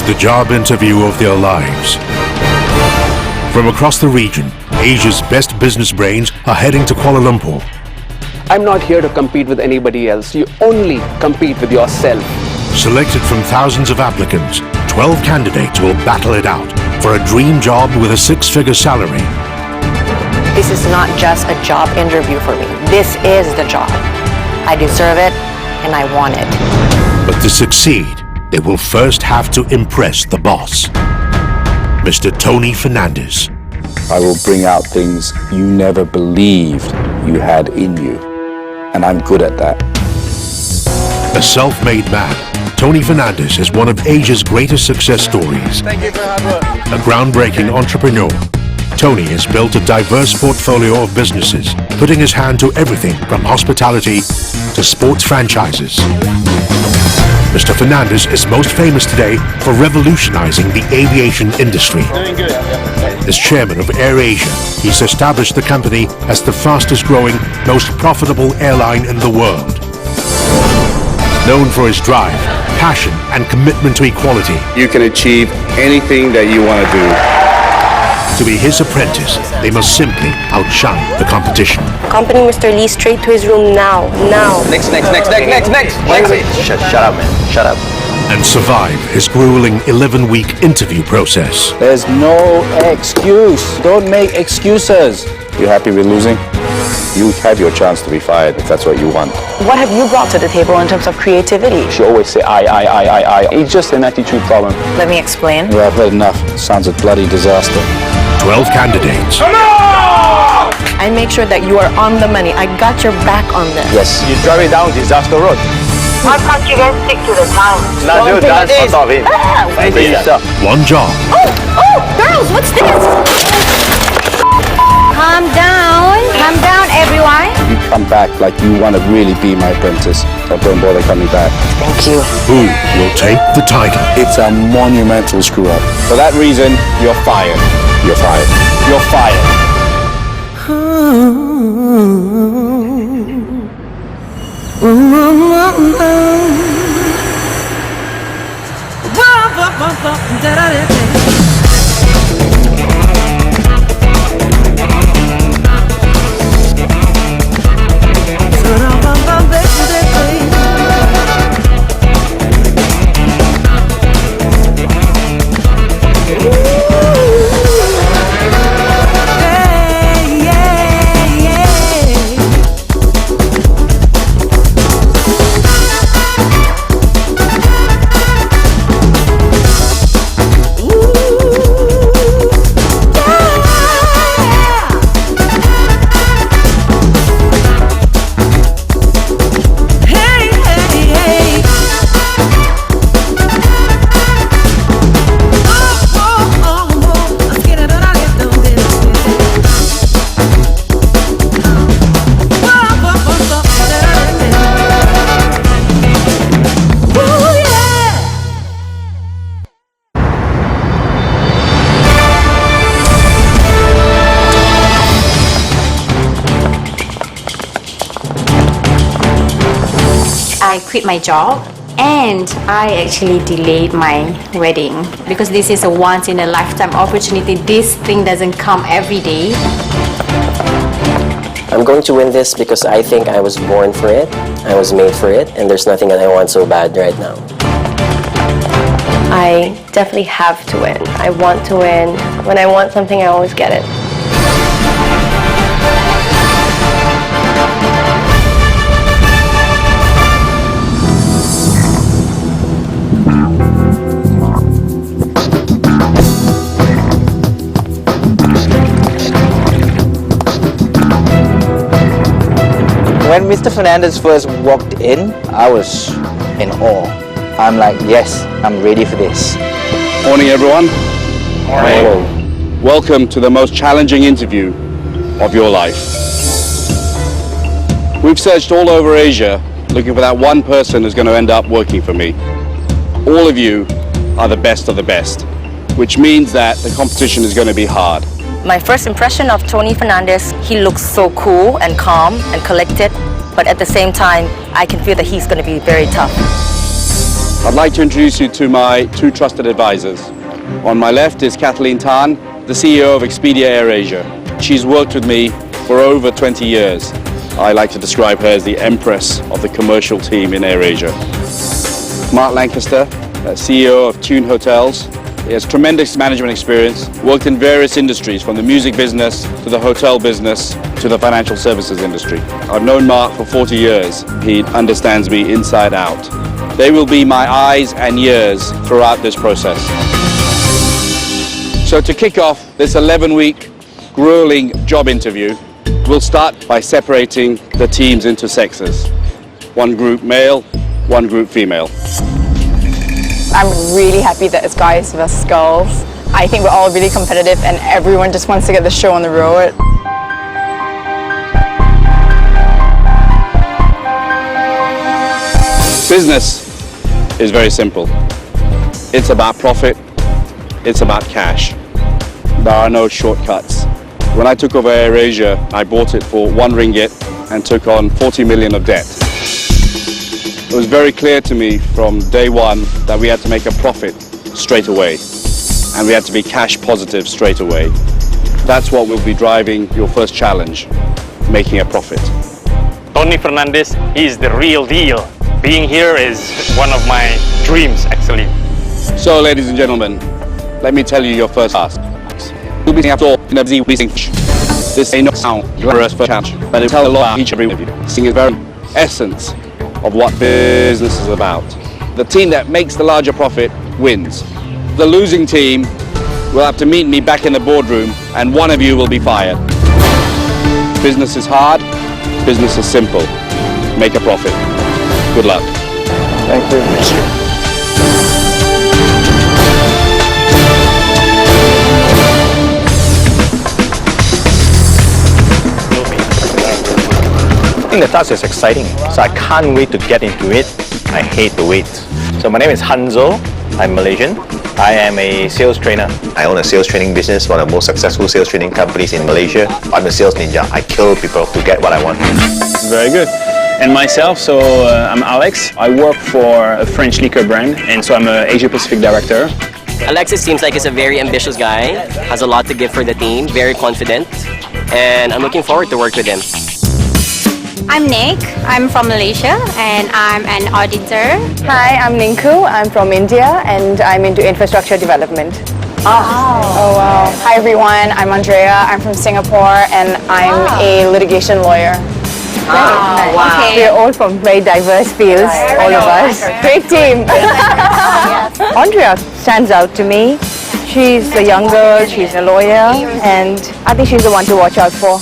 It's the job interview of their lives. From across the region, Asia's best business brains are heading to Kuala Lumpur. I'm not here to compete with anybody else. You only compete with yourself. Selected from thousands of applicants, 12 candidates will battle it out for a dream job with a six-figure salary. This is not just a job interview for me. This is the job. I deserve it and I want it. But to succeed, they will first have to impress the boss, Mr. Tony Fernandez. I will bring out things you never believed you had in you. And I'm good at that. A self-made man, Tony Fernandez is one of Asia's greatest success stories. Thank you for hard work. A groundbreaking entrepreneur, Tony has built a diverse portfolio of businesses, putting his hand to everything from hospitality to sports franchises. Mr. Fernandez is most famous today for revolutionizing the aviation industry. Doing good. As chairman of AirAsia, he's established the company as the fastest growing, most profitable airline in the world. Known for his drive, passion and commitment to equality. You can achieve anything that you want to do. To be his apprentice, they must simply outshine the competition. Accompany Mr. Lee straight to his room now. Next. Shut up, man. Shut up. And survive his grueling 11-week interview process. There's no excuse. Don't make excuses. You happy with losing? You have your chance to be fired if that's what you want. What have you brought to the table in terms of creativity? She always say I. It's just an attitude problem. Let me explain. Yeah, I've heard enough. Sounds a bloody disaster. 12 candidates. I make sure that you are on the money. I got your back on this. Yes. You drive it down disaster road. Why can't you guys stick to the time? Now do dance on top of it. One job. Oh, girls, what's this? Calm down, everyone. You come back like you want to really be my apprentice. So don't bother coming back. Thank you. Who will take the title? It's a monumental screw up. For that reason, you're fired. You're fired. You're fired. I quit my job and I actually delayed my wedding because this is a once-in-a-lifetime opportunity. This thing doesn't come every day. I'm going to win this because I think I was born for it, I was made for it, and there's nothing that I want so bad right now. I definitely have to win. I want to win. When I want something, I always get it. When Mr. Fernandez first walked in, I was in awe. I'm like, yes, I'm ready for this. Morning, everyone. Morning. Welcome to the most challenging interview of your life. We've searched all over Asia looking for that one person who's going to end up working for me. All of you are the best of the best, which means that the competition is going to be hard. My first impression of Tony Fernandez, he looks so cool and calm and collected, but at the same time, I can feel that he's going to be very tough. I'd like to introduce you to my two trusted advisors. On my left is Kathleen Tan, the CEO of Expedia AirAsia. She's worked with me for over 20 years. I like to describe her as the empress of the commercial team in AirAsia. Mark Lancaster, CEO of Tune Hotels. He has tremendous management experience, worked in various industries from the music business to the hotel business to the financial services industry. I've known Mark for 40 years. He understands me inside out. They will be my eyes and ears throughout this process. So to kick off this 11-week grueling job interview, we'll start by separating the teams into sexes. One group male, one group female. I'm really happy that it's guys versus girls. I think we're all really competitive and everyone just wants to get the show on the road. Business is very simple. It's about profit, it's about cash. There are no shortcuts. When I took over AirAsia, I bought it for 1 ringgit and took on 40 million of debt. It was very clear to me from day one that we had to make a profit straight away, and we had to be cash positive straight away. That's what will be driving your first challenge, making a profit. Tony Fernandez is the real deal. Being here is one of my dreams, actually. So, ladies and gentlemen, let me tell you your first task. You'll be after all in a busy week. This ain't no sound glamorous for challenge, but it'll tell a lot about each and every one of you. Seeing the very essence of what business is about. The team that makes the larger profit wins. The losing team will have to meet me back in the boardroom and one of you will be fired. Business is hard, business is simple. Make a profit. Good luck. Thank you. I think the task is exciting, so I can't wait to get into it. I hate the wait. So my name is Hanzo. I'm Malaysian. I am a sales trainer. I own a sales training business, one of the most successful sales training companies in Malaysia. I'm a sales ninja. I kill people to get what I want. Very good. And myself, so I'm Alex. I work for a French liquor brand, and so I'm an Asia Pacific director. Alexis seems like he's a very ambitious guy, has a lot to give for the team, very confident, and I'm looking forward to work with him. I'm Nick. I'm from Malaysia and I'm an auditor. Hi, I'm Ninku. I'm from India and I'm into infrastructure development. Oh wow. Hi everyone, I'm Andrea. I'm from Singapore and I'm a litigation lawyer. Wow. Okay. We're all from very diverse fields, all of us. Great team. Andrea stands out to me. She's a young girl, she's a lawyer, and I think she's the one to watch out for.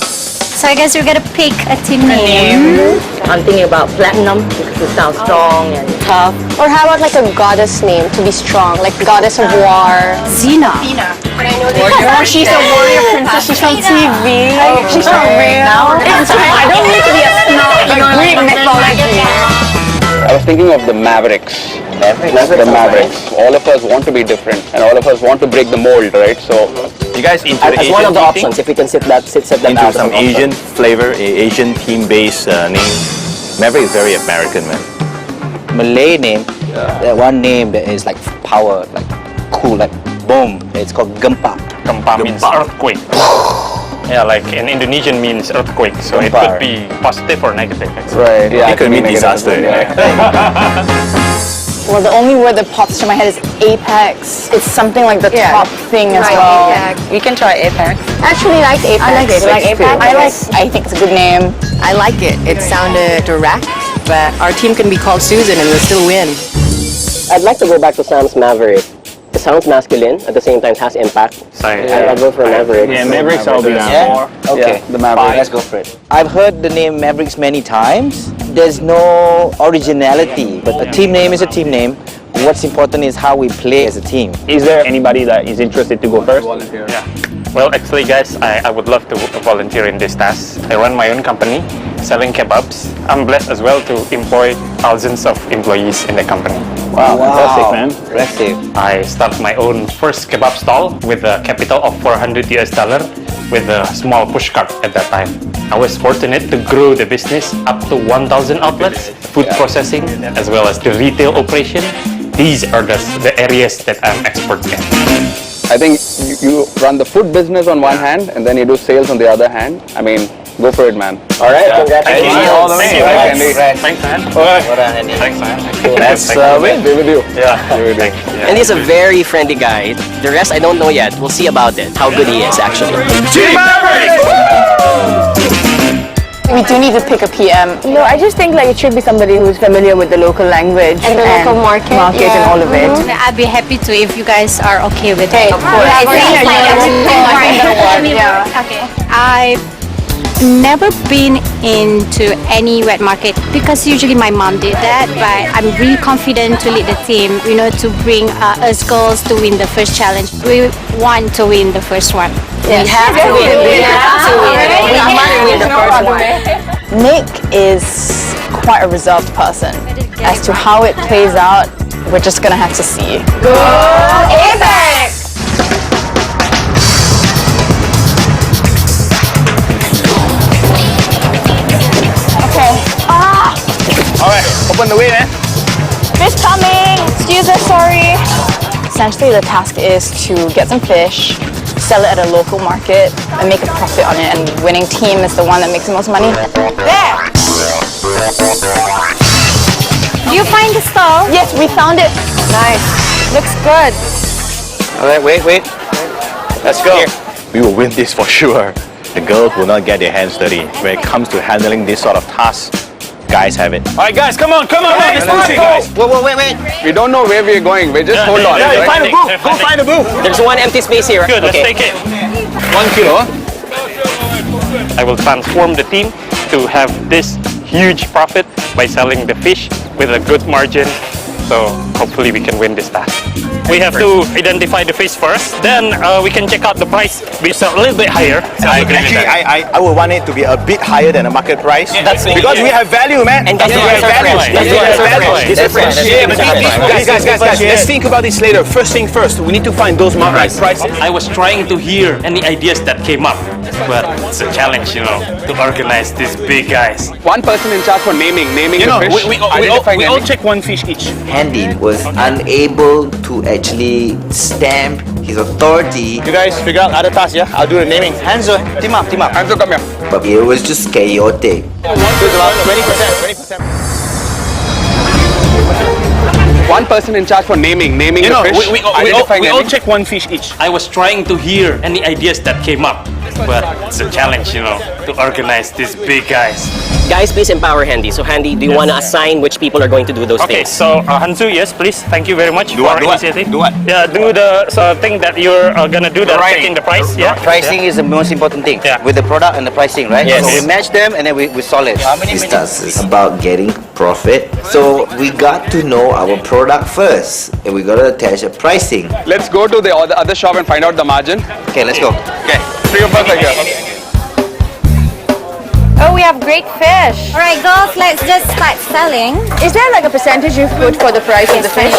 So I guess we're gonna pick a team name. I'm thinking about platinum because it sounds strong and tough. Or how about like a goddess name to be strong, like goddess of war? Xena. Oh, she's a warrior princess. She's from TV. She's from real. I don't need to be a snob, like Greek mythology. I was thinking of the Mavericks. The Mavericks. All of us want to be different and all of us want to break the mold, right? So You guys into the As Asian one of the team options, if we can set that into out. some Asian flavor, a Asian team-based name. Maverick is very American, man. Malay name, that one name that is like power, like cool, like boom. It's called Gempa. Gempa means earthquake. Yeah, like in Indonesian means earthquake, so it Gempa. could be positive or negative. right, yeah, It could mean disaster. Well, the only word that pops to my head is apex. It's something like the top thing as well. You can try Apex. Actually like Apex. I like Apex. I think it's a good name. I like it. It sounded direct, but our team can be called Susan and we'll still win. I'd like to go back to Sam's Maverick. It sounds masculine, at the same time has impact. I'll go for Maverick. Yeah, Mavericks I'll be down for. Okay, the Mavericks. Let's go for it. I've heard the name Mavericks many times. There's no originality, but a team name is a team name. What's important is how we play as a team. Is there anybody that is interested to go first? Yeah. Well, actually, guys, I would love to volunteer in this task. I run my own company, selling kebabs. I'm blessed as well to employ thousands of employees in the company. Wow, fantastic, man. Impressive. I started my own first kebab stall with a capital of $400 with a small pushcart at that time. I was fortunate to grow the business up to 1,000 outlets, food processing, as well as the retail operation. these are the areas that I'm expert in. I think you run the food business on one hand and then you do sales on the other hand. I mean, go for it, man. All right, congratulations. Thanks, man. Thanks, man. Let's win. Be with you. Yeah. Be with you. And he's a very friendly guy. The rest I don't know yet. We'll see about it, how good he is actually. We do need to pick a PM. No, I just think like it should be somebody who's familiar with the local language And the local market, and all of it. I'd be happy to if you guys are okay with it. Of course. Okay. I've never been into any wet market because usually my mom did that, but I'm really confident to lead the team, to bring us girls to win the first challenge. We want to win the first one. Yes. We have to win. We have to win. We must win the first one. Nick is quite a reserved person. As to how it plays out, we're just gonna have to see. Go Apex! Okay. Alright, open the way, man. Fish coming! Excuse us, sorry. Essentially, the task is to get some fish, sell it at a local market, and make a profit on it. And the winning team is the one that makes the most money. There! Do you find the stall? Yes, we found it. Nice. Looks good. Alright, wait. Let's go. We will win this for sure. The girls will not get their hands dirty. When it comes to handling this sort of tasks, guys have it. Alright guys, come on, let's push it, guys. Wait. We don't know where we're going. We just hold on. Yeah, right? find a booth. Go find a booth. There's one empty space here. Good, let's take it. 1 kilo. I will transform the team to have this huge profit by selling the fish with a good margin. So hopefully we can win this task. We have to identify the fish first, then we can check out the price. We sell a little bit higher. I agree with that. I would want it to be a bit higher than the market price. Because we have value, man. And that's we have value. Guys, let's think about this later. First thing first, we need to find those market prices. I was trying to hear any ideas that came up, but it's a challenge, to organize these big guys. One person in charge for naming the fish. We all check one fish each. Andy was unable to actually stamp his authority. You guys figure out other tasks, yeah? I'll do the naming. Hanzo, team up. Hanzo, come here. But it was just chaotic. 20%. One person in charge for naming the fish. We all check one fish each. I was trying to hear any ideas that came up, but it's a challenge, to organize these big guys. Guys, please empower Handy. So Handy, do you want to assign which people are going to do those Okay, things? so Hanzu, yes, please. Thank you very much Do for what? initiative. Do what? Yeah, do the thing that you're gonna do, checking the price. Yeah. Pricing is the most important thing. Yeah. With the product and the pricing, right? Yes. So we match them and then we solve it. This task is about getting profit. So we got to know our product first and we got to attach a pricing. Let's go to the other shop and find out the margin. Okay, let's go. Okay, 3 of us are here. Oh, we have great fish. All right, girls, let's just start selling. Is there like a percentage you've put for the price of the fish?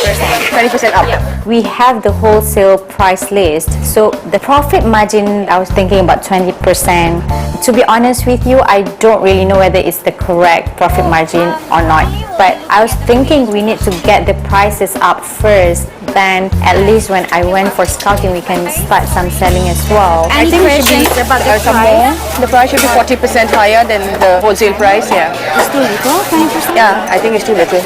20% up. We have the wholesale price list. So the profit margin, I was thinking about 20%. To be honest with you, I don't really know whether it's the correct profit margin or not. But I was thinking we need to get the prices up first. Then at least when I went for scouting, we can start some selling as well. I think it should be about the some more. The price should be 40% higher than the wholesale price. Yeah. It's too little, 20%? Yeah, I think it's too little.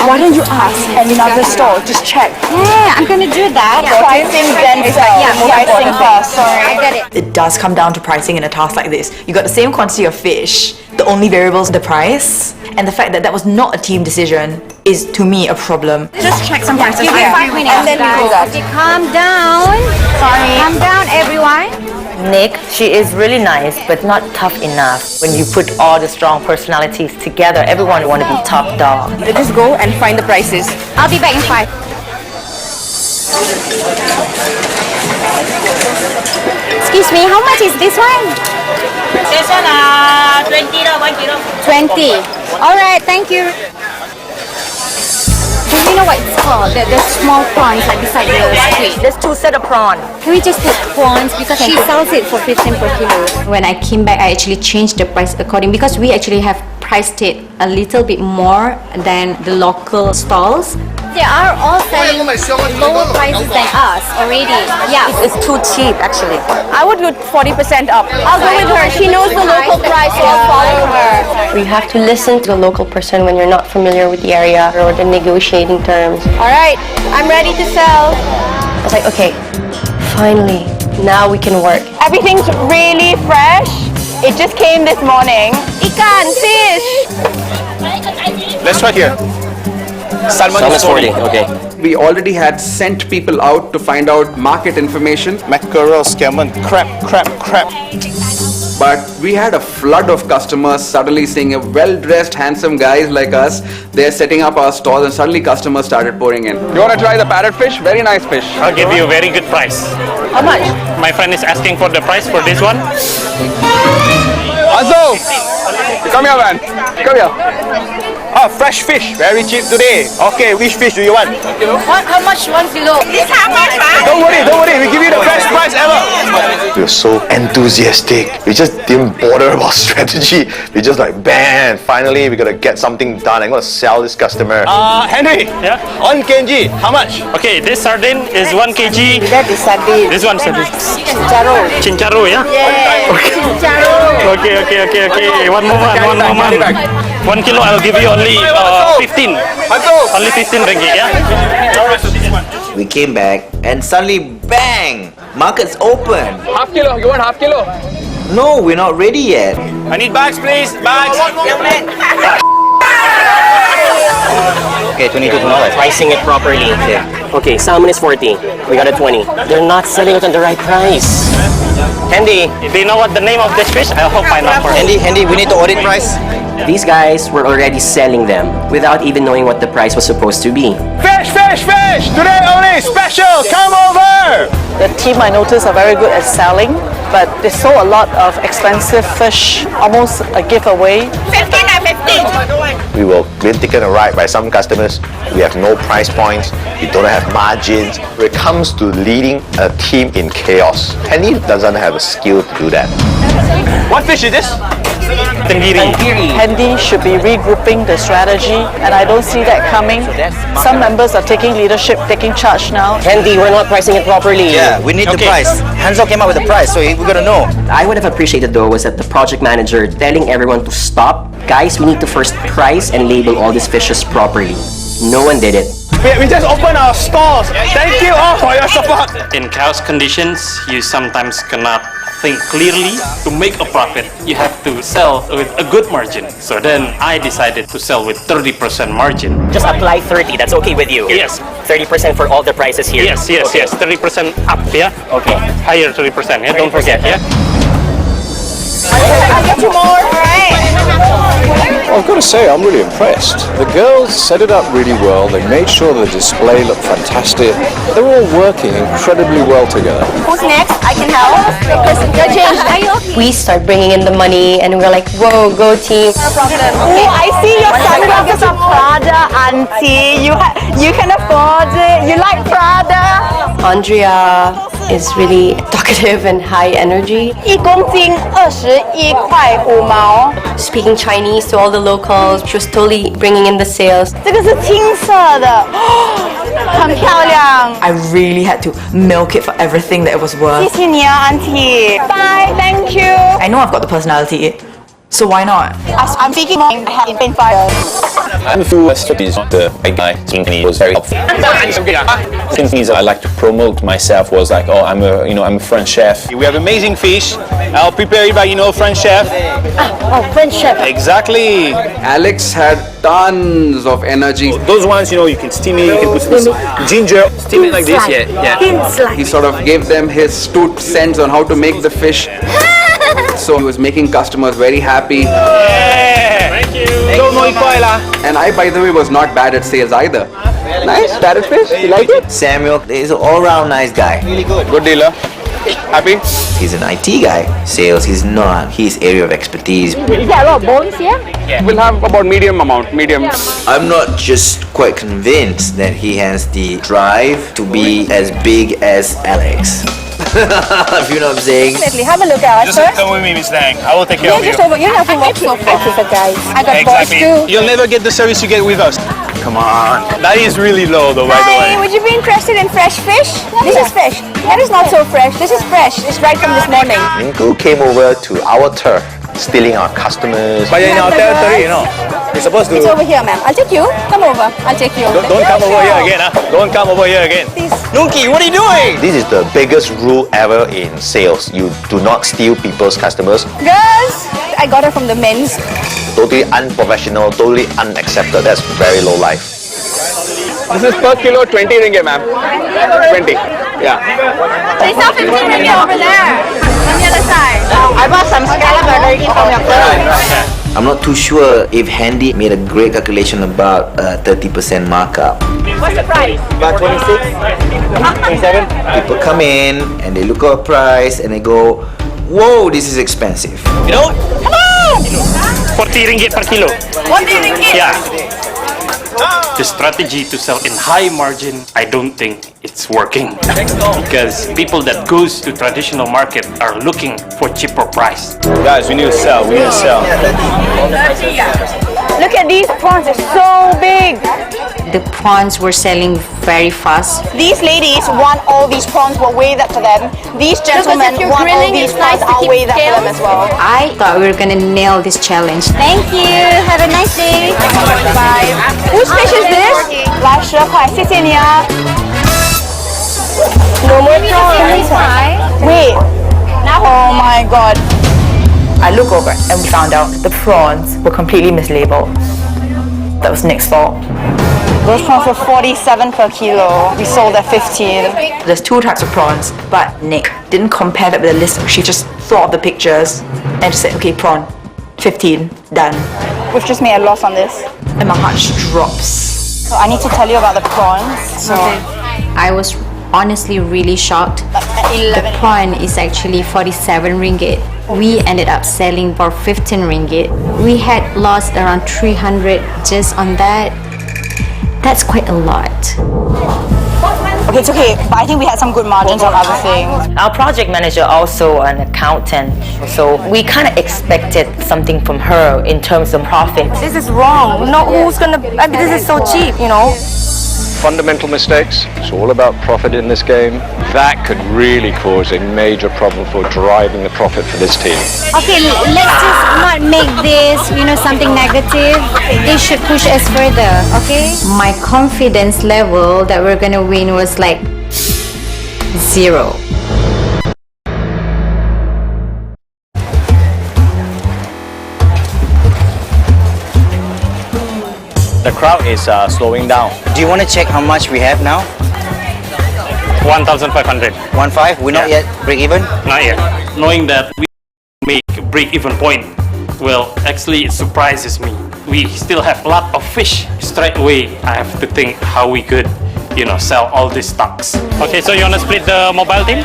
Why don't you ask another store? Just check. Yeah, I'm gonna do that. Pricing then sell. Pricing first. Sorry. I get it. It does come down to pricing in a task like this. You got the same quantity of fish. The only variable is the price, and the fact that that was not a team decision is to me a problem. Just check some prices. Give me 5 minutes, and then we do that. Okay, calm down. Sorry. Calm down, everyone. Nick, she is really nice, but not tough enough. When you put all the strong personalities together, everyone want to be top dog. Just go and find the prices. I'll be back in 5. Excuse me, how much is this one? This one, 20 1 kilo. 20. All right, thank you. Do you know what it's called? The small prawns like beside the street. There's 2 sets of prawn. Can we just put prawns because she sells it for 15 per kilo. When I came back, I actually changed the price according because we actually have priced it a little bit more than the local stalls. They are all selling lower prices than us already. Yeah, It's too cheap, actually. I would go 40% up. I'll go with her. She knows the local price, so I'll follow her. You have to listen to the local person when you're not familiar with the area or the negotiating terms. All right, I'm ready to sell. I was like, okay, finally, now we can work. Everything's really fresh. It just came this morning. Ikan, fish. Let's try here. Salmon is 40. Okay. We already had sent people out to find out market information, Mackerel, salmon, crab. but we had a flood of customers suddenly seeing a well-dressed, handsome guys like us. They're setting up our stalls and suddenly customers started pouring in. You want to try the parrotfish? Very nice fish. I'll give you a very good price. How much? My friend is asking for the price for this one. Azo! Come here, man. Come here. Ah, fresh fish, very cheap today. Okay, which fish do you want? How much? 1 kilo. This how much, Don't worry, we give you the best price ever. We were so enthusiastic. We just didn't bother about strategy. We just like, bam, finally we gotta get something done. I'm gonna sell this customer. Henry, Yeah? 1 kg, how much? Okay, this sardine is 1 kg. That is sardine. This one sardine. Chicharo. Chincharo, yeah? Chicharo. Okay. One moment. 1 kilo, I'll give you only 15. Only 15 ringgit, yeah? We came back and suddenly, bang! Market's open. Half kilo. You want half kilo? No, we're not ready yet. I need bags, please. Bags. Okay, $22. Pricing it properly. Okay, salmon is 40. We got a 20. They're not selling it on the right price. Handy, Do you know what the name of this fish? I hope I know for Handy, we need the audit price. these guys were already selling them without even knowing what the price was supposed to be. Fish! Today only special, come over! The team I noticed are very good at selling, but they sold a lot of expensive fish, almost a giveaway. 15. We were being taken a ride by some customers. We have no price points. We don't have margins. When it comes to leading a team in chaos, Henny doesn't have a skill to do that. What fish is this? Tenggiri. Handy should be regrouping the strategy, and I don't see that coming. Some members are taking leadership, taking charge now. Handy, we're not pricing it properly. Yeah, we need the price. Hanzo came up with the price, so we're gonna know. I would have appreciated though was that the project manager telling everyone to stop. Guys, we need to first price and label all these fishes properly. No one did it. We just opened our stores. Thank you all for your support. In chaos conditions, you sometimes cannot think clearly. To make a profit, you have to sell with a good margin. So then I decided to sell with 30% margin. Just apply 30, that's okay with you? Yes. 30% for all the prices here? Yes, 30% up, yeah? Okay. Higher 30%, yeah? Don't forget, yeah? I'll get you more. I've got to say, I'm really impressed. The girls set it up really well. They made sure the display looked fantastic. They're all working incredibly well together. Who's next? I can help. Because your change. We start bringing in the money and we're like, whoa, go team. No problem. Oh, I see your sunglasses are Prada, auntie. You can afford it. You like Prada. Andrea is really talkative and high energy. 1公斤21块5毛。 Speaking Chinese to all the locals, she was totally bringing in the sales. 这个是青色的，很漂亮。 I really had to milk it for everything that it was worth. 谢谢你啊，auntie. Bye, thank you. I know I've got the personality, so why not? I'm speaking more. I have been fired. I'm a few strategies. The guy Tinky was very helpful. Things I like to promote myself was like, oh, I'm a French chef. We have amazing fish. I'll prepare it by French chef. French chef. Exactly. Alex had tons of energy. Those ones, you can steam it. You can put some ginger. Steam it like this, yeah. He sort of gave them his 2 cents on how to make the fish. So he was making customers very happy. Thank you. And I, by the way, was not bad at sales either. Nice, parrot fish. You like it? Samuel is an all-round nice guy. Good dealer. Happy? He's an IT guy. Sales, he's not. His area of expertise. Is there a lot of bones here? We'll have about medium amount, medium. I'm not just quite convinced that he has the drive to be as big as Alex. If you know what I'm saying. Definitely. Have a look at us first. Come with me, Miss Dang. I will take care Yeah, of you. just over. You don't have to walk so far. Thank you, guys. I got balls too. You'll never get the service you get with us. Come on. That is really low though, by the way. Hi, would you be interested in fresh fish? This is fish. That is not so fresh. This is fresh. It's right from this morning. Minku came over to our turf, stealing our customers. But you're in our territory, you know. You're supposed to... It's over here, ma'am. I'll take you. Come over. I'll take you. Don't come over here again, huh? Don't come over here again. Nunki, what are you doing? This is the biggest rule ever in sales. You do not steal people's customers. Girls, I got her from the men's. Totally unprofessional, totally unaccepted. That's very low life. This is per kilo 20 ringgit, ma'am. 20. Yeah. They sell 15 ringgit over there. On the other side. I bought some scallop burger from your place. I'm not too sure if Handy made a great calculation about 30% markup. What's the price? About 26, 27. People come in and they look at a price and they go, whoa, this is expensive. You know? Come on! 40 ringgit per kilo. 40 ringgit? Yeah. The strategy to sell in high margin, I don't think it's working. Because people that goes to traditional market are looking for cheaper price. Guys, we need to sell. We need to sell. Look at these prawns. They're so big. The prawns were selling very fast. These ladies want all these prawns. We'll weigh that for them. These gentlemen want all these prawns. I'll weigh that for them as well. I thought we were gonna nail this challenge. Thank you. Have a nice day. Bye. Whose fish is this? 10块，谢谢你啊。No more prawns. Wait. Oh my god. I look over and we found out the prawns were completely mislabeled. That was Nick's fault. Those prawns were 47 per kilo. We sold at 15. There's two types of prawns, but Nick didn't compare that with the list. She just thought of the pictures and just said, okay, prawn, 15, done. We've just made a loss on this. And my heart just drops. So I need to tell you about the prawns. So I was honestly really shocked. The prawn is actually 47 ringgit. We ended up selling for 15 ringgit. We had lost around 300 just on that. That's quite a lot. okay, it's okay, but I think we had some good margins on other things. Our project manager also an accountant, so we kind of expected something from her in terms of profit. This is wrong. No, who's gonna? I mean, this is so cheap, you know. Fundamental mistakes. It's all about profit in this game. That could really cause a major problem for driving the profit for this team. Okay, let's just not make this, something negative. They should push us further, okay? My confidence level that we're gonna win was like 0. The crowd is slowing down. Do you want to check how much we have now? 1,500. 1.5? We're not yet break even? Not yet. Knowing that we make a break-even point, well, actually it surprises me. We still have a lot of fish. Straight away, I have to think how we could, sell all these stocks. Okay, so you want to split the mobile team?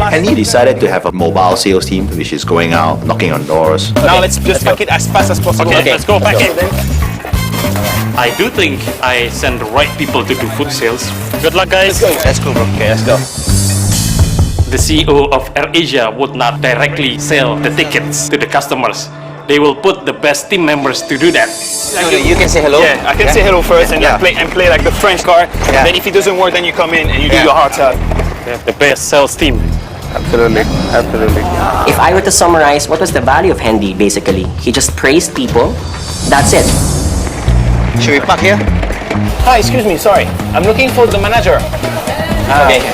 Henry decided to have a mobile sales team which is going out, knocking on doors. Now let's just pack it as fast as possible. Okay, let's go pack it. I do think I send the right people to do food sales. Good luck, guys. Let's go, bro. Okay, let's go. The CEO of AirAsia would not directly sell the tickets to the customers. They will put the best team members to do that. You can say hello? Yeah, I can say hello first and then play like the French card. Yeah. Then if it doesn't work, then you come in and you do your heart out. The best sales team. Absolutely, absolutely. If I were to summarize, what was the value of Handy basically? He just praised people. That's it. Should we park here? Hi, excuse me, sorry. I'm looking for the manager. Okay.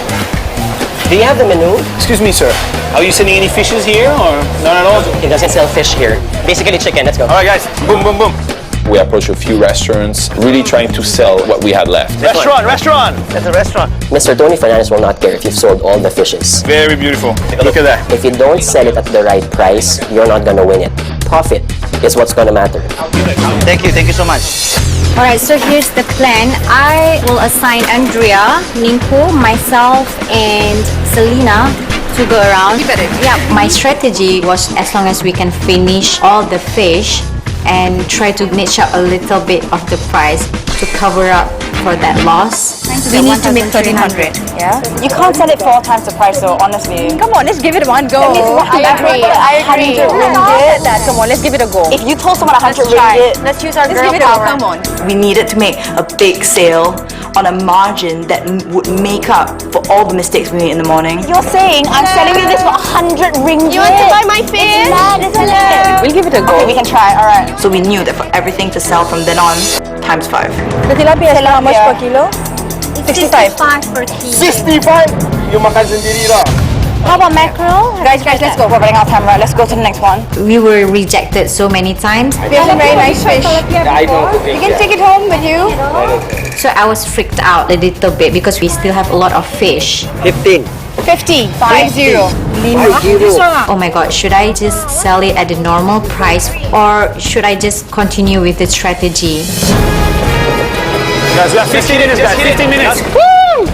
Do you have the menu? Excuse me, sir. Are you selling any fishes here or none at all? He doesn't sell fish here. Basically chicken, let's go. Alright guys, boom, boom, boom. We approached a few restaurants, really trying to sell what we had left. Restaurant! That's a restaurant. Mr. Tony Fernandez will not care if you've sold all the fishes. Very beautiful. Look at that. If you don't sell it at the right price, you're not gonna win it. Profit is what's gonna matter. Thank you so much. Alright, so here's the plan. I will assign Andrea, Ninku, myself, and Selena to go around. Yeah, my strategy was as long as we can finish all the fish and try to niche up a little bit of the price to cover up for that loss. We need to make 1,300. Yeah? You can't sell it 4 times the price though, honestly. Come on, let's give it one go. I agree. 100 ringgit. Come on, let's give it a go. If you told someone 100 ringgit, Let's use our Let's girl give it a go, power. come on. We needed to make a big sale on a margin that would make up for all the mistakes we made in the morning. You're saying I'm selling you this for 100 ringgit. You want to buy my fish? It's mad, isn't it? We'll give it a go. Okay, we can try. All right. So we knew that for everything to sell from then on, times 5. The tilapia is how much per kilo? 65. 65 per kilo. 65! You makan sendiri lah. How about mackerel? Guys, let's go. We're running out of time, right? Let's go to the next one. We were rejected so many times. We have some very nice fish. I know. You can take it home with you. So I was freaked out a little bit because we still have a lot of fish. 15. 50. 50. Oh my god, should I just sell it at the normal price or should I just continue with the strategy? Guys, we have 15 minutes, guys. 15 minutes. Woo!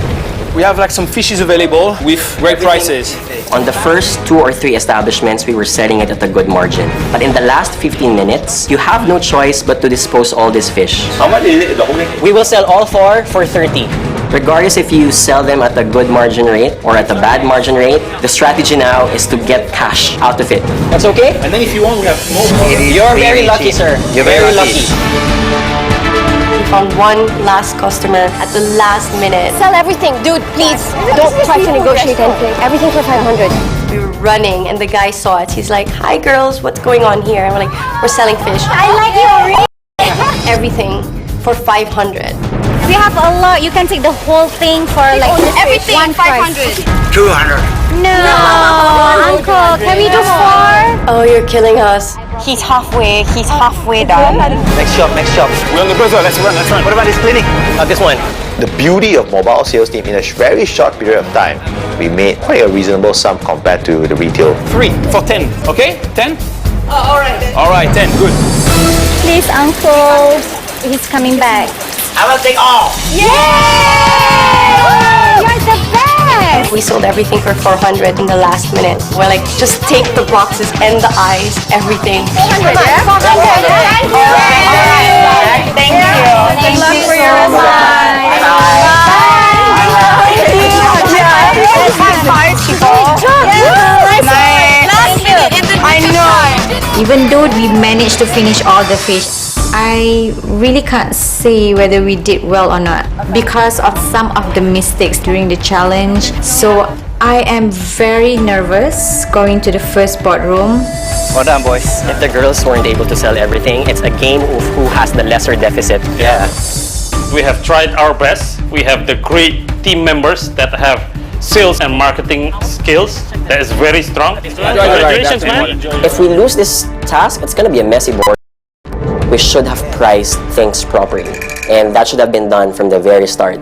We have like some fishes available with great prices. On the first 2 or 3 establishments, we were selling it at a good margin. But in the last 15 minutes, you have no choice but to dispose all this fish. How much is it, the whole thing? We will sell all 4 for 30. Regardless if you sell them at a good margin rate or at a bad margin rate, the strategy now is to get cash out of it. That's okay? And then if you want, we have more. You're very lucky, sir. You're very lucky. Found one last customer at the last minute. Sell everything, dude, please. Don't try to negotiate anything. Everything for 500. We were running and the guy saw it. He's like, "Hi girls, what's going on here?" And we're like, "We're selling fish." I like your ring. Everything for 500. We have a lot. You can take the whole thing for like Everything, one 500. 200. No, uncle, can we do 4? Oh, you're killing us. He's halfway done. Next shop, next shop. We're on the buzzer. Let's run, let's run. What about this clinic? This one. The beauty of mobile sales team, in a very short period of time, we made quite a reasonable sum compared to the retail. 3 for 10, okay? 10? All right. All right, 10, good. Please, uncle. He's coming back. I will take all. Yay! You're the best. We sold everything for 400 in the last minute. We're like, just take the boxes and the eyes, everything. 400, yeah? 400. Thank you. Good luck for your Even though we managed to finish all the fish, I really can't say whether we did well or not because of some of the mistakes during the challenge. So I am very nervous going to the first boardroom. Well done, boys. If the girls weren't able to sell everything, it's a game of who has the lesser deficit. Yeah. We have tried our best. We have the great team members that have sales and marketing skills that is very strong. Congratulations, man. If we lose this task, it's going to be a messy board. We should have priced things properly, and that should have been done from the very start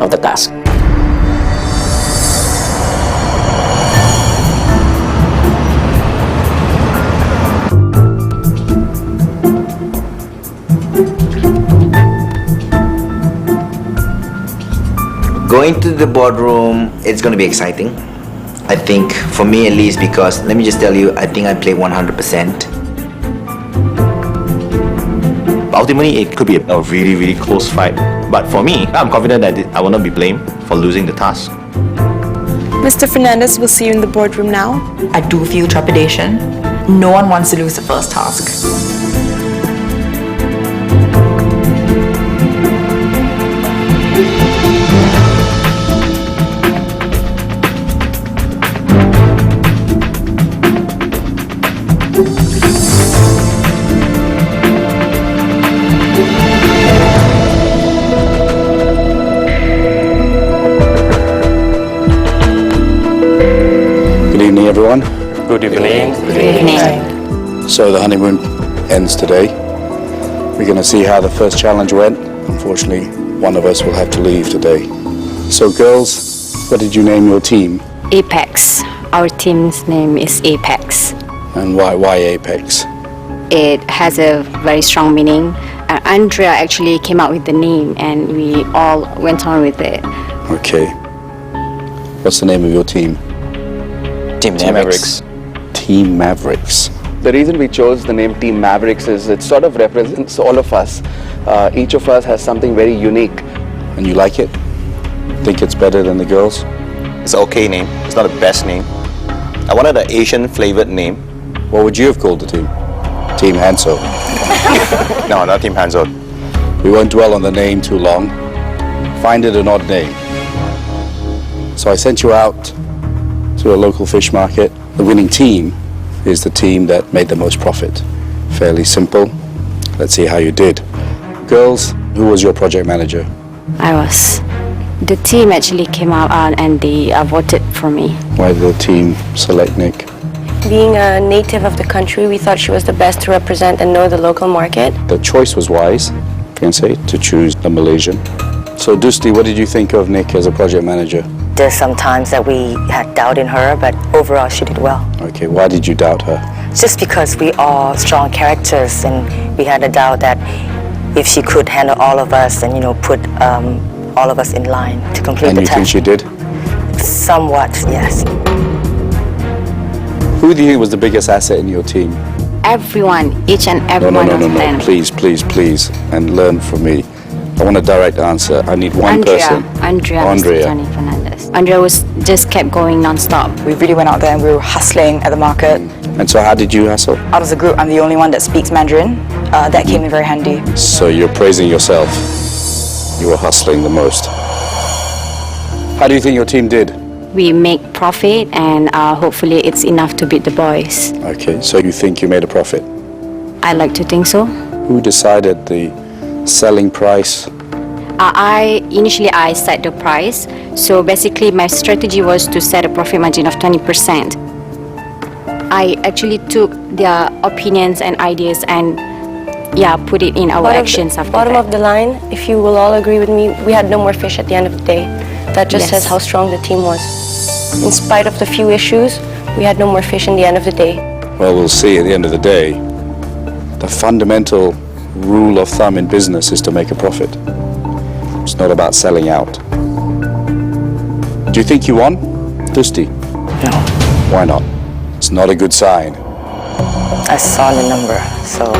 of the task. Going to the boardroom, it's going to be exciting. I think, for me at least, because let me just tell you, I think I played 100%. Ultimately, it could be a really, really close fight. But for me, I'm confident that I will not be blamed for losing the task. Mr. Fernandez, we'll see you in the boardroom now. I do feel trepidation. No one wants to lose the first task. Good evening, everyone. Good evening. Good evening. So the honeymoon ends today. We're going to see how the first challenge went. Unfortunately, one of us will have to leave today. So girls, what did you name your team? Apex. Our team's name is Apex. And why Apex? It has a very strong meaning. Andrea actually came out with the name and we all went on with it. Okay. What's the name of your team? Team Mavericks. Team Mavericks. The reason we chose the name Team Mavericks is it sort of represents all of us. Each of us has something very unique. And you like it? Think it's better than the girls? It's an okay name. It's not the best name. I wanted an Asian flavored name. What would you have called the team? Team Hanso. No, not Team Hanzo. We won't dwell on the name too long. Find it an odd name. So I sent you out to a local fish market. The winning team is the team that made the most profit. Fairly simple. Let's see how you did. Girls, who was your project manager? I was. The team actually came out and they voted for me. Why did the team select Nick? Being a native of the country, we thought she was the best to represent and know the local market. The choice was wise, fiancé, to choose a Malaysian. So Dusti, what did you think of Nick as a project manager? There's some times that we had doubt in her, but overall she did well. Okay, why did you doubt her? Just because we are strong characters and we had a doubt that if she could handle all of us and, put all of us in line to complete And the you task. think she did? Somewhat, yes. Who do you think was the biggest asset in your team? Everyone, each and every No, one of no. them. Please, and learn from me. I want a direct answer. I need one person. Andrea. Johnny Fernandez. Andrea just kept going non-stop. We really went out there and we were hustling at the market. And so how did you hustle? Out of the group, I'm the only one that speaks Mandarin. That came in very handy. So you're praising yourself. You were hustling the most. How do you think your team did? We make profit and hopefully it's enough to beat the boys. Okay, so you think you made a profit? I like to think so. Who decided the selling price? Initially I set the price. So basically my strategy was to set a profit margin of 20%. I actually took their opinions and ideas and put it in our actions after Bottom that. of the line, if you will all agree with me, we had no more fish at the end of the day. That just says how strong the team was. In spite of the few issues, we had no more fish in the end of the day. Well, we'll see at the end of the day. The fundamental rule of thumb in business is to make a profit. It's not about selling out. Do you think you won, Dusti? No. Why not? It's not a good sign. I saw the number, so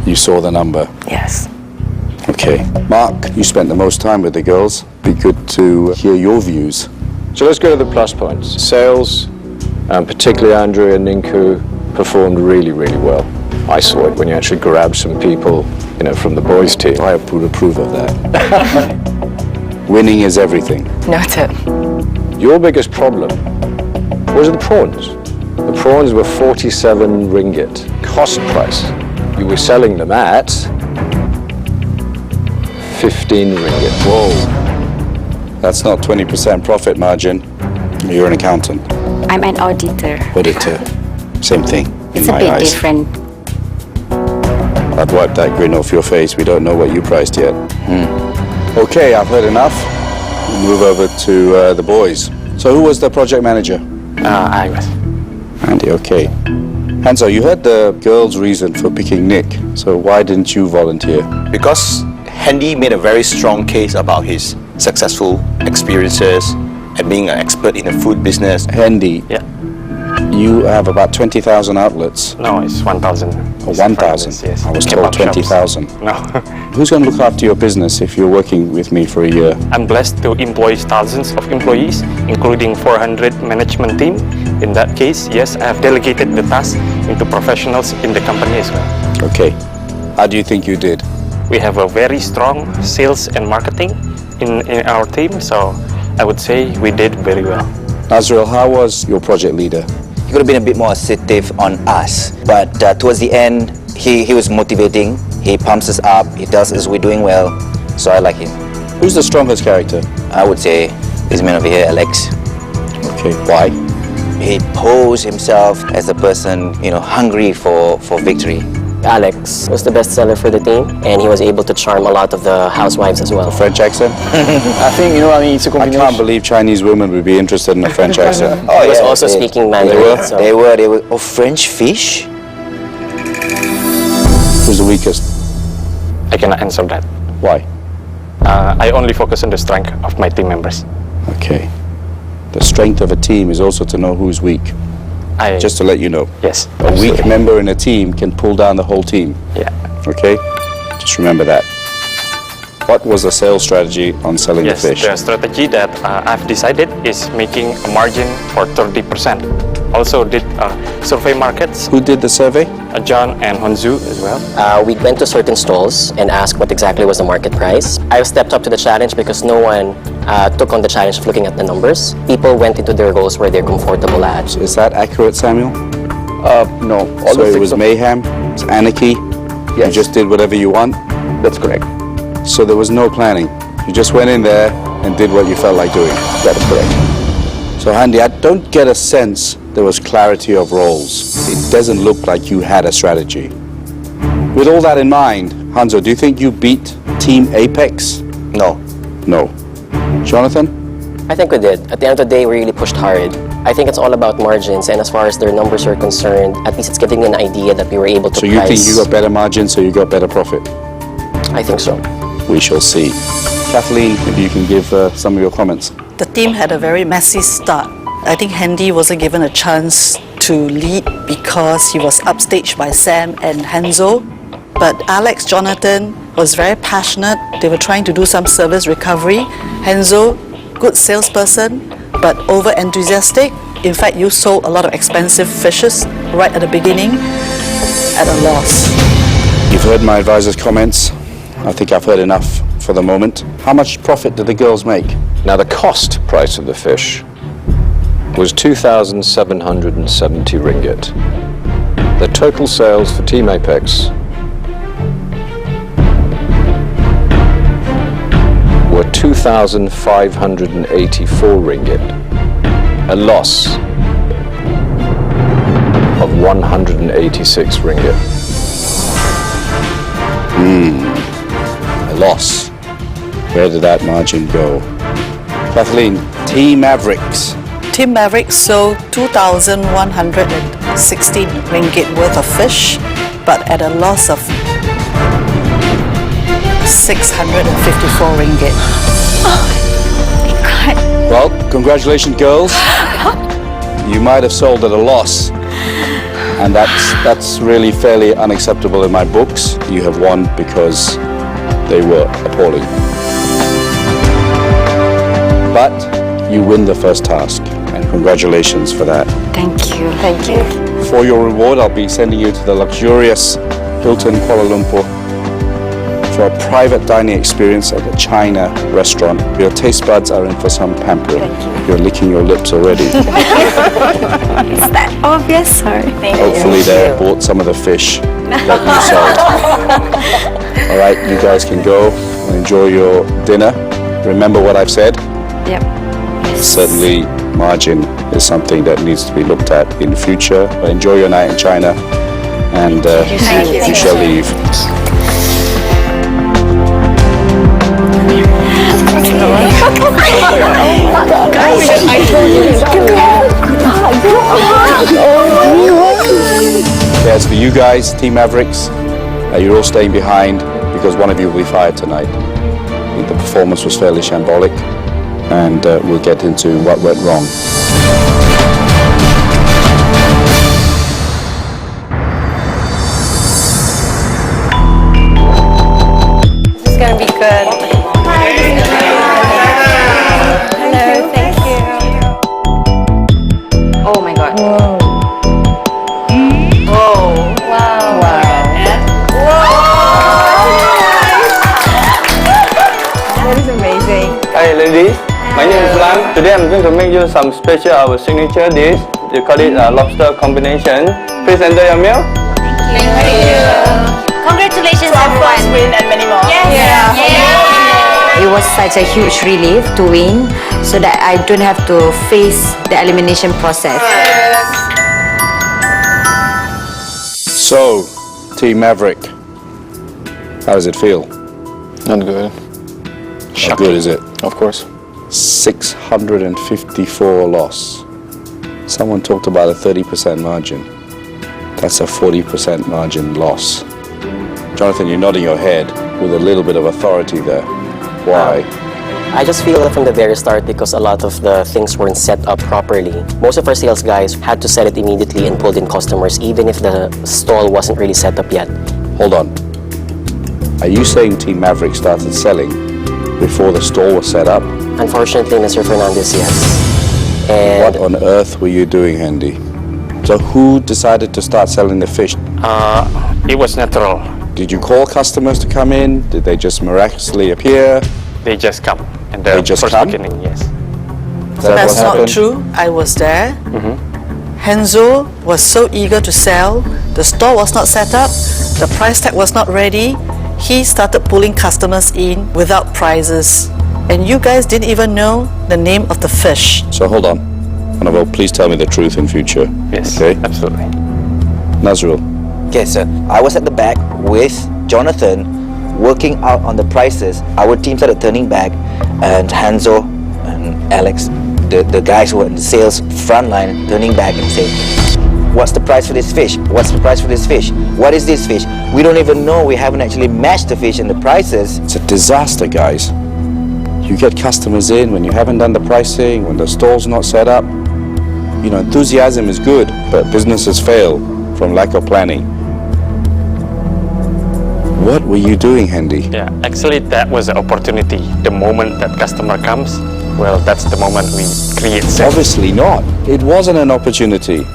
You saw the number. yes. Okay. Mark, you spent the most time with the girls. Be good to hear your views. So let's go to the plus points. Sales, particularly Andrea and Ninku, performed really, really well. I saw it when you actually grabbed some people, from the boys' team. I would approve of that. Winning is everything. Noted. Your biggest problem was the prawns. The prawns were 47 ringgit cost price. You were selling them at 15 ringgit. Whoa. That's not 20% profit margin. You're an accountant. I'm an auditor. Auditor. Same thing in It's a my bit eyes. different. I'd wipe that grin off your face. We don't know what you priced yet. Okay, I've heard enough. We'll move over to the boys. So who was the project manager? I was. Andy, okay. Hanso, you heard the girls' reason for picking Nick. So why didn't you volunteer? Because Handy made a very strong case about his successful experiences and being an expert in the food business. Handy, Yeah. you have about 20,000 outlets. No, it's 1,000. Or 1,000? Yes. I was Kebab told 20,000. shops. No. Who's going to look after your business if you're working with me for a year? I'm blessed to employ thousands of employees, including 400 management team. In that case, yes, I have delegated the task into professionals in the company as well. Okay. How do you think you did? We have a very strong sales and marketing in our team, so I would say we did very well. Nazril, how was your project leader? He could have been a bit more assertive on us, but towards the end, he was motivating. He pumps us up. He tells us we're doing well, so I like him. Who's the strongest character? I would say this man over here, Alex. Okay, why? He posed himself as a person, hungry for victory. Alex was the best seller for the team, and he was able to charm a lot of the housewives as well. French accent? I think, it's a I combination. can't believe Chinese women would be interested in a French accent. He was also speaking Mandarin. so- They were. Oh, French fish? Who's the weakest? I cannot answer that. Why? I only focus on the strength of my team members. Okay. The strength of a team is also to know who's weak. Just to let you know. Yes. A weak member in a team can pull down the whole team. Yeah. Okay? Just remember that. What was the sales strategy on selling the fish? The strategy that I've decided is making a margin for 30%. Also did survey markets. Who did the survey? John and Honzu as well. We went to certain stalls and asked what exactly was the market price. I stepped up to the challenge because no one took on the challenge of looking at the numbers. People went into their roles where they're comfortable at. Is that accurate, Samuel? No. So it was mayhem, it was anarchy, you just did whatever you want? That's correct. So there was no planning? You just went in there and did what you felt like doing? That is correct. So Handy, I don't get a sense there was clarity of roles. It doesn't look like you had a strategy. With all that in mind, Hanzo, do you think you beat Team Apex? No. No. Jonathan? I think we did. At the end of the day, we really pushed hard. I think it's all about margins, and as far as their numbers are concerned, at least it's giving me an idea that we were able to So you think you got better margins, so you got better profit? I think so. We shall see. Kathleen, maybe you can give some of your comments. The team had a very messy start. I think Handy wasn't given a chance to lead because he was upstaged by Sam and Hanzo. But Alex, Jonathan was very passionate. They were trying to do some service recovery. Hanzo, good salesperson, but over-enthusiastic. In fact, you sold a lot of expensive fishes right at the beginning at a loss. You've heard my advisor's comments. I think I've heard enough for the moment. How much profit did the girls make? Now, the cost price of the fish was 2,770 ringgit. The total sales for Team Apex were 2,584 ringgit, a loss of 186 ringgit. A loss. Where did that margin go? Kathleen, Team Mavericks. Team Mavericks sold 2,116 ringgit worth of fish, but at a loss of 654 ringgit. Well, congratulations, girls. You might have sold at a loss, and that's really fairly unacceptable in my books. You have won because they were appalling. But you win the first task, and congratulations for that. Thank you. Thank you. For your reward, I'll be sending you to the luxurious Hilton Kuala Lumpur for a private dining experience at the China restaurant. Your taste buds are in for some pampering. You're licking your lips already. Is that obvious? Sorry. Hopefully they bought some of the fish that you sold. All right, you guys can go and enjoy your dinner. Remember what I've said? Yep. Certainly margin is something that needs to be looked at in the future. But enjoy your night in China, and you shall leave. As for you guys, Team Mavericks, you're all staying behind because one of you will be fired tonight. I think the performance was fairly shambolic, and we'll get into what went wrong. This is gonna be good. Hello, thank you. Oh my God. Whoa. Whoa. Wow. Wow. That is amazing. Hi ladies, my name is Lam. Today I'm going to make you some special our signature dish. You call it lobster combination. Please enjoy your meal. Thank you. Congratulations, everyone. Win and many more. Yes. It was such a huge relief to win, so that I don't have to face the elimination process. So, Team Maverick, how does it feel? Not good. How good is it? Of course. 654 loss. Someone talked about a 30% margin. That's a 40% margin loss. Jonathan, you're nodding your head with a little bit of authority there. Why? I just feel that from the very start, because a lot of the things weren't set up properly, most of our sales guys had to set it immediately and pulled in customers even if the stall wasn't really set up yet. Hold on. Are you saying Team Maverick started selling before the stall was set up? Unfortunately, Mr. Fernandez, yes. And what on earth were you doing, Hendy? So who decided to start selling the fish? It was natural. Did you call customers to come in? Did they just miraculously appear? They just come. And They just first come? beginning, yes. That's not true. I was there. Hanzo was so eager to sell. The store was not set up. The price tag was not ready. He started pulling customers in without prices. And you guys didn't even know the name of the fish. So hold on. Honorable, please tell me the truth in future. Yes, okay? absolutely. Nazrul. Okay, sir. I was at the back with Jonathan working out on the prices. Our team started turning back, and Hanzo and Alex, the guys who were in the sales front line, turning back and saying, what's the price for this fish? What's the price for this fish? What is this fish? We don't even know. We haven't actually matched the fish and the prices. It's a disaster, guys. You get customers in when you haven't done the pricing, when the stall's not set up. You know, enthusiasm is good, but businesses fail from lack of planning. What were you doing, Hendy? Yeah, actually that was the opportunity. The moment that customer comes, well, that's the moment we create sales. Obviously not. It wasn't an opportunity.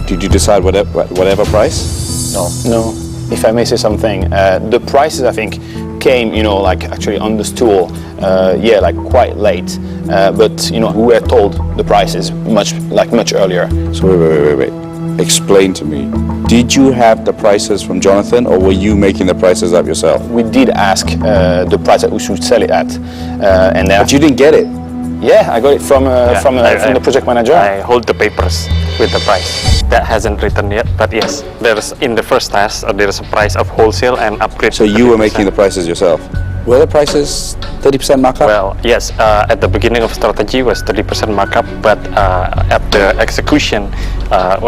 Did you decide whatever price? No. If I may say something, the prices I think came, like actually on the stool, like quite late. But we were told the prices much earlier. So wait. Explain to me. Did you have the prices from Jonathan, or were you making the prices up yourself? We did ask the price that we should sell it at, and but you didn't get it. Yeah, I got it from the project manager. I hold the papers with the price. That hasn't written yet, but yes, there's in the first task there's a price of wholesale and upgrade. So you were making the prices yourself. Were the prices 30% markup? Well, yes. At the beginning of strategy was 30% markup, but at the execution,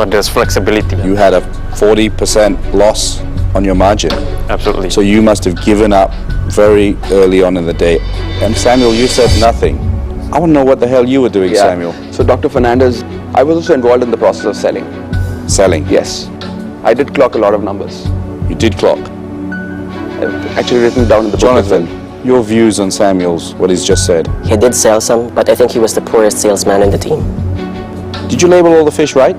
there's flexibility. You had a 40% loss on your margin. Absolutely. So you must have given up very early on in the day. And Samuel, you said nothing. I want to know what the hell you were doing, Samuel. So Dr. Fernandez, I was also involved in the process of selling. Selling? Yes. I did clock a lot of numbers. You did clock? Actually written down in the book as well. Jonathan, your views on Samuel's, what he's just said. he did sell some, but I think he was the poorest salesman in the team. Did you label all the fish right?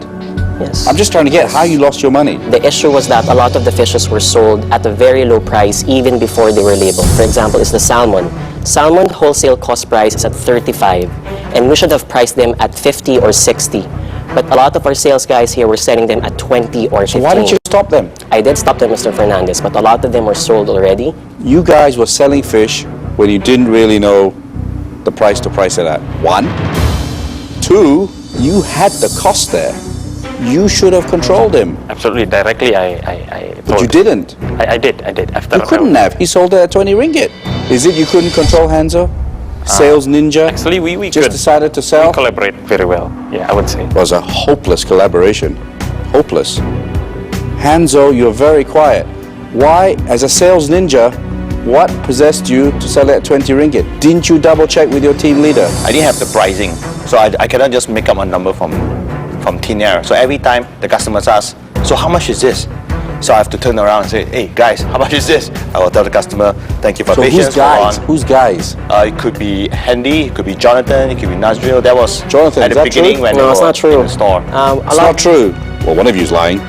Yes. I'm just trying to get how you lost your money. The issue was that a lot of the fishes were sold at a very low price even before they were labeled. For example, is the salmon. Salmon wholesale cost price is at 35, and we should have priced them at 50 or 60. But a lot of our sales guys here were selling them at 20 or 15. So why didn't you stop them? I did stop them, Mr. Fernandez, but a lot of them were sold already. You guys were selling fish when you didn't really know the price to price it at. 1. 2, you had the cost there. You should have controlled him. Absolutely, directly I told. But you didn't. I did. After You couldn't have. He sold it at 20 ringgit. Is it you couldn't control Hanzo? Sales ninja? Actually, we just could. decided to sell? We collaborate very well. Yeah, I would say. It was a hopeless collaboration. Hopeless. Hanzo, you're very quiet. Why, as a sales ninja, what possessed you to sell it at 20 ringgit? Didn't you double check with your team leader? I didn't have the pricing, so I cannot just make up a number from thin air. So every time the customers ask, so how much is this? So I have to turn around and say, hey guys, how much is this? I will tell the customer, thank you for patience. Who's guys? Who's guys? It could be Hendy, it could be Jonathan, it could be Nazril. That was Jonathan, at the beginning true? when No, they it's were not true. in the store. It's not true. Well, one of you's lying.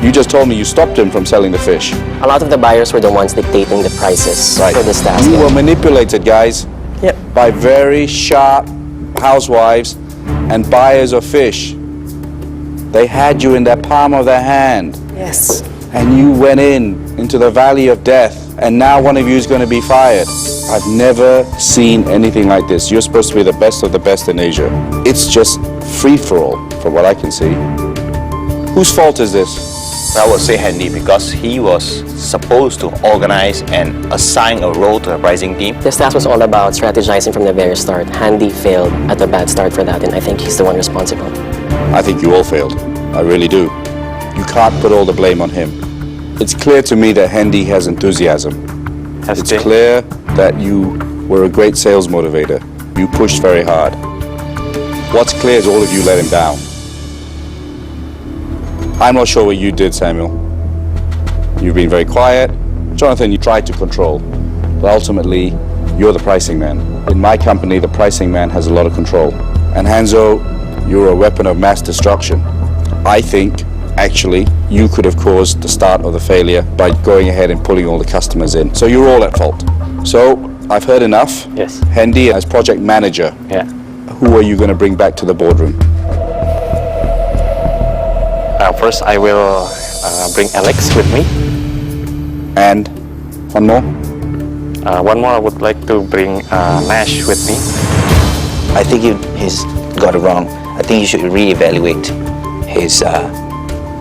You just told me you stopped him from selling the fish. A lot of the buyers were the ones dictating the prices for this task. You were manipulated, guys, by very sharp housewives and buyers of fish. They had you in the palm of their hand. Yes. And you went into the valley of death, and now one of you is going to be fired. I've never seen anything like this. You're supposed to be the best of the best in Asia. It's just free-for-all, from what I can see. Whose fault is this? I would say Hendy because he was supposed to organize and assign a role to the pricing team. This task was all about strategizing from the very start. Handy failed at a bad start for that, and I think he's the one responsible. I think you all failed. I really do. You can't put all the blame on him. It's clear to me that Hendy has enthusiasm. It's clear that you were a great sales motivator. You pushed very hard. What's clear is all of you let him down. I'm not sure what you did, Samuel. You've been very quiet. Jonathan, you tried to control. But ultimately, you're the pricing man. In my company, the pricing man has a lot of control. And Hanzo, you're a weapon of mass destruction. I think, actually, you could have caused the start of the failure by going ahead and pulling all the customers in. So you're all at fault. So, I've heard enough. Yes. Hendy, as project manager, who are you going to bring back to the boardroom? First, I will bring Alex with me. And one more? One more, I would like to bring Nash with me. I think he's got it wrong. I think you should reevaluate his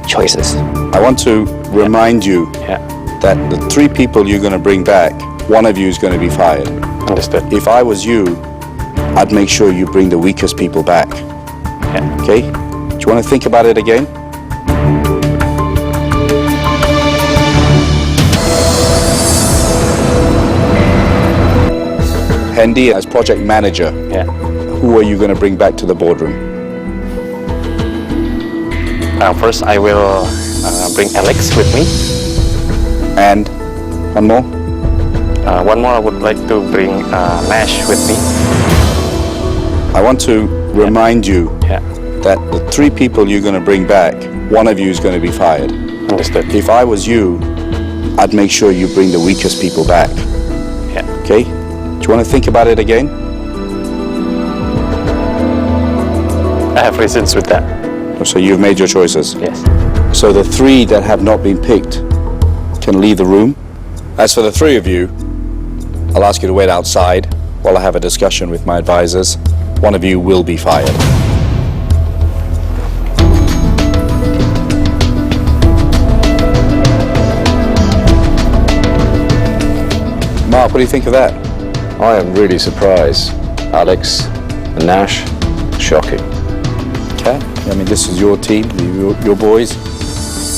choices. I want to remind you that the 3 people you're going to bring back, one of you is going to be fired. Understood. If I was you, I'd make sure you bring the weakest people back. Okay? Do you want to think about it again? Hendy, as project manager, who are you going to bring back to the boardroom? First, I will bring Alex with me. And one more? One more, I would like to bring Nash with me. I want to remind you that the 3 people you're going to bring back, one of you is going to be fired. Understood. If I was you, I'd make sure you bring the weakest people back. Okay? Do you want to think about it again? I have reasons with that. So you've made your choices? Yes. So the 3 that have not been picked can leave the room. As for the 3 of you, I'll ask you to wait outside while I have a discussion with my advisors. One of you will be fired. Mark, what do you think of that? I am really surprised. Alex and Nash, shocking. Okay. I mean, this is your team, your boys.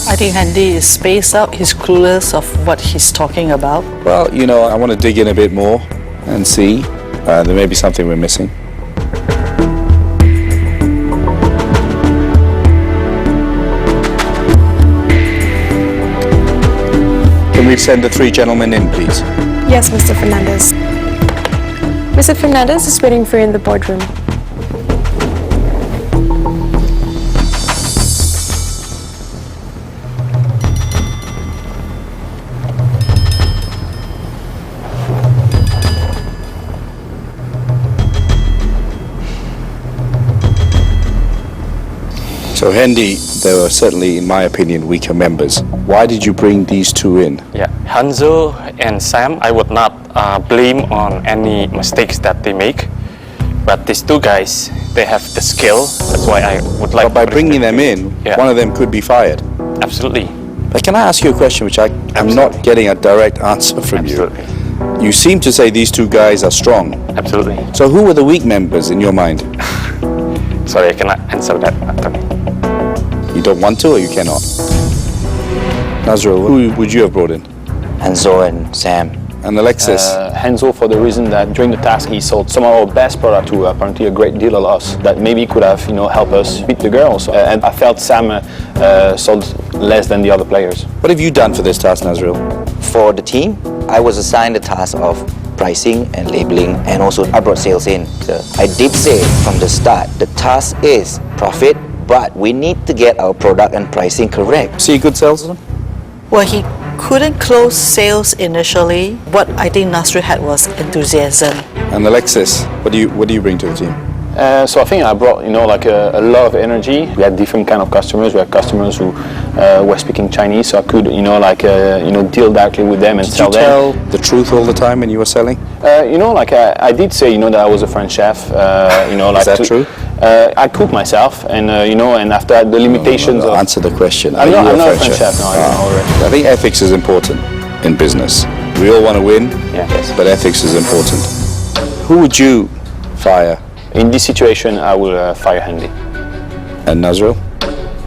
I think Hendy is spaced out. He's clueless of what he's talking about. Well, you know, I want to dig in a bit more and see. There may be something we're missing. Can we send the 3 gentlemen in, please? Yes, Mr. Fernandez. Mr. Fernandez is waiting for you in the boardroom. So Hendy, there were certainly, in my opinion, weaker members. Why did you bring these 2 in? Yeah, Hanzo and Sam, I would not blame on any mistakes that they make. But these 2 guys, they have the skill. That's why I would like. But by bringing them in, one of them could be fired. Absolutely. But can I ask you a question, which I'm not getting a direct answer from you? You seem to say these 2 guys are strong. Absolutely. So who were the weak members in your mind? Sorry, I cannot answer that, Anthony. You don't want to, or you cannot? Nazrul, who would you have brought in? Hanzo and Sam. And Alexis? Hanzo, for the reason that during the task he sold some of our best product to apparently a great deal of us that maybe could have, helped us beat the girls. And I felt Sam sold less than the other players. What have you done for this task, Nazrul? For the team, I was assigned the task of pricing and labeling, and also I brought sales in. So I did say from the start, the task is profit, but we need to get our product and pricing correct. See a good salesman? Well, he couldn't close sales initially. What I think Nasri had was enthusiasm. And Alexis, what do you bring to the team? So I think I brought, a lot of energy. We had different kind of customers. We had customers who were speaking Chinese, so I could, deal directly with them and sell them. Did you tell the truth all the time when you were selling? I did say, that I was a French chef. Is that true? I cook myself, and and after the limitations of... Answer the question. I'm not a French chef. No, I think ethics is important in business. We all want to win, but ethics is important. Who would you fire? In this situation, I will fire Hendy. And Nazrul?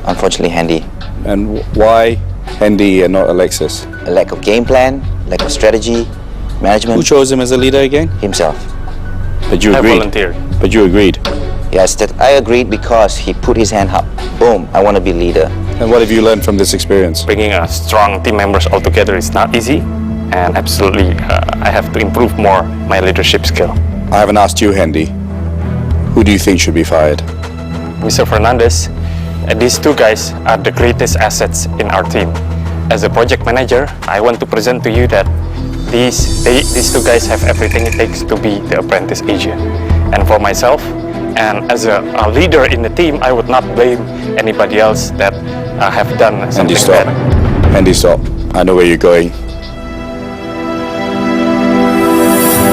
Unfortunately, Hendy. And why Hendy and not Alexis? A lack of game plan, lack of strategy, management. Who chose him as a leader again? Himself. But you I agreed. volunteered. But you agreed. Yes, that I agreed because he put his hand up. Boom, I want to be leader. And what have you learned from this experience? Bringing a strong team members all together is not easy, and absolutely I have to improve more my leadership skill. I haven't asked you, Hendy. Who do you think should be fired? Mr. Fernandez, these two guys are the greatest assets in our team. As a project manager, I want to present to you that these two guys have everything it takes to be the Apprentice Asia. And for myself, and as a leader in the team, I would not blame anybody else that have done something Hendy, stop. bad. Hendy, stop. I know where you're going.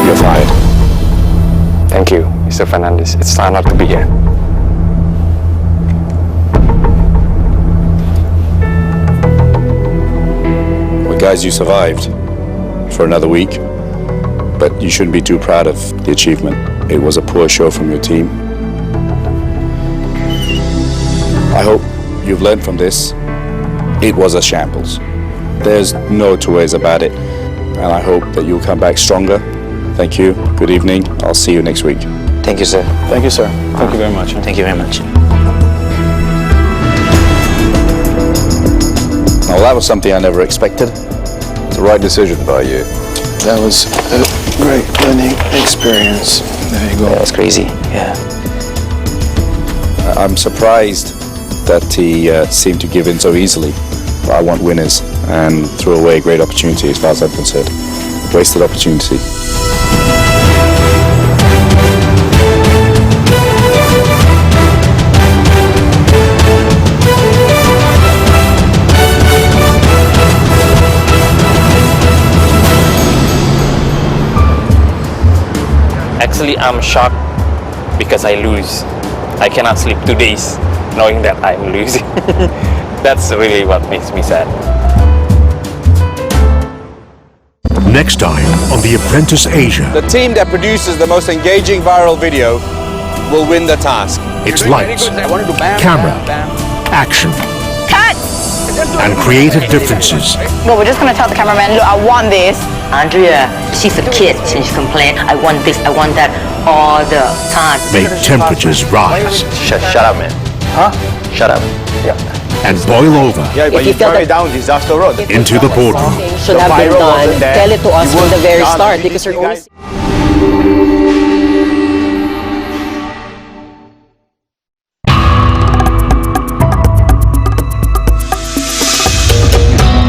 You're fired. Thank you, Mr. Fernandez. It's an honor to be here. Well, guys, you survived for another week, but you shouldn't be too proud of the achievement. It was a poor show from your team. I hope you've learned from this. It was a shambles. There's no two ways about it, and I hope that you'll come back stronger. Thank you. Good evening. I'll see you next week. Thank you, sir. Thank you, sir. Thank you very much. Thank you very much. Well, that was something I never expected. It's the right decision by you. That was a great learning experience. There you go. That was crazy, yeah. I'm surprised that he seemed to give in so easily. I want winners and threw away a great opportunity as far as I'm concerned. Wasted opportunity. Actually, I'm shocked because I lose. I cannot sleep 2 days knowing that I'm losing. That's really what makes me sad. Next time on The Apprentice Asia. The team that produces the most engaging viral video will win the task. It's lights, camera, action, and creative differences. Well, we're just going to tell the cameraman, look, I want this. Andrea, she's a kid. Since she complained, I want this, I want that all the time. Make temperatures rise. Shut up, man. Huh? Shut up. Yeah. And boil over Yeah, but you carry down disaster road. into the boardroom. Should have been done. Tell it to us from the very start because we're going.